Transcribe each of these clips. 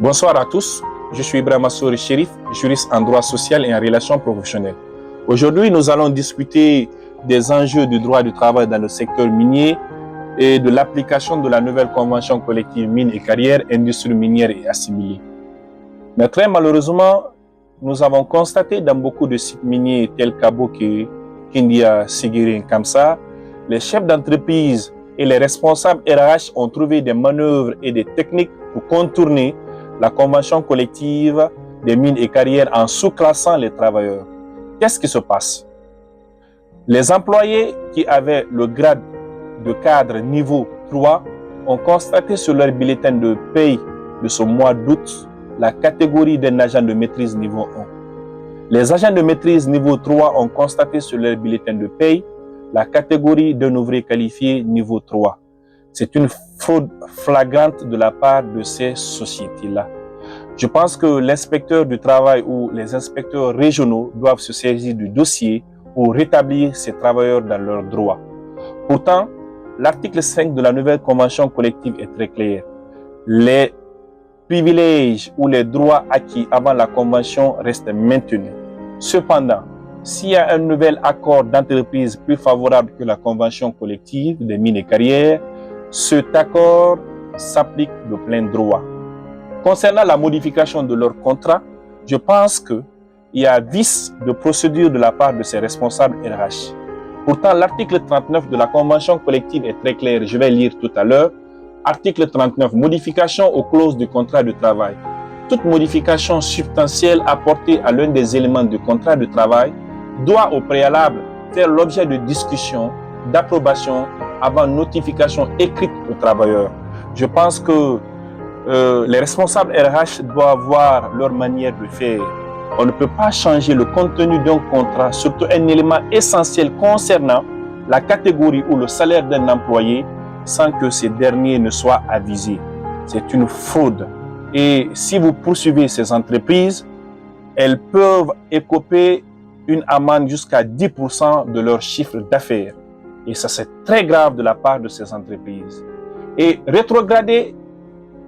Bonsoir à tous, je suis Ibrahim Assouri Chérif, juriste en droit social et en relations professionnelles. Aujourd'hui, nous allons discuter des enjeux du droit du travail dans le secteur minier et de l'application de la nouvelle convention collective mines et carrières, industrie minière et assimilée. Mais très malheureusement, nous avons constaté dans beaucoup de sites miniers tels qu'Aboké, Kindia, Seguirin, Kamsa, les chefs d'entreprise et les responsables RH ont trouvé des manœuvres et des techniques pour contourner la convention collective des mines et carrières en sous-classant les travailleurs. Qu'est-ce qui se passe? Les employés qui avaient le grade de cadre niveau 3 ont constaté sur leur bulletin de paye de ce mois d'août la catégorie d'un agent de maîtrise niveau 1. Les agents de maîtrise niveau 3 ont constaté sur leur bulletin de paye la catégorie d'un ouvrier qualifié niveau 3. C'est une fraude flagrante de la part de ces sociétés-là. Je pense que l'inspecteur du travail ou les inspecteurs régionaux doivent se saisir du dossier pour rétablir ces travailleurs dans leurs droits. Pourtant, l'article 5 de la nouvelle convention collective est très clair. Les privilèges ou les droits acquis avant la convention restent maintenus. Cependant, s'il y a un nouvel accord d'entreprise plus favorable que la convention collective des mines et carrières, cet accord s'applique de plein droit. Concernant la modification de leur contrat, je pense qu'il y a vice de procédure de la part de ces responsables RH. Pourtant, l'article 39 de la convention collective est très clair. Je vais lire tout à l'heure. Article 39, modification aux clauses du contrat de travail. Toute modification substantielle apportée à l'un des éléments du contrat de travail doit au préalable faire l'objet de discussion, d'approbation avant notification écrite aux travailleurs. Je pense que les responsables RH doivent voir leur manière de faire. On ne peut pas changer le contenu d'un contrat, surtout un élément essentiel concernant la catégorie ou le salaire d'un employé, sans que ces derniers ne soient avisés. C'est une fraude. Et si vous poursuivez ces entreprises, elles peuvent écoper une amende jusqu'à 10% de leur chiffre d'affaires. Et ça, c'est très grave de la part de ces entreprises. Et rétrograder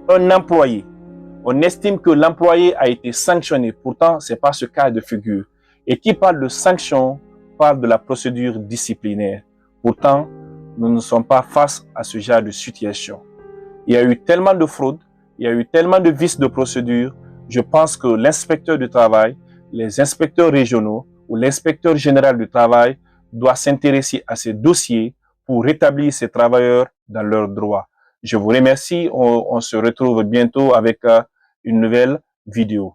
un employé, on estime que l'employé a été sanctionné. Pourtant, ce n'est pas ce cas de figure. Et qui parle de sanction parle de la procédure disciplinaire. Pourtant, nous ne sommes pas face à ce genre de situation. Il y a eu tellement de fraudes, il y a eu tellement de vices de procédure. Je pense que l'inspecteur du travail, les inspecteurs régionaux ou l'inspecteur général du travail doit s'intéresser à ces dossiers pour rétablir ces travailleurs dans leurs droits. Je vous remercie. On se retrouve bientôt avec une nouvelle vidéo.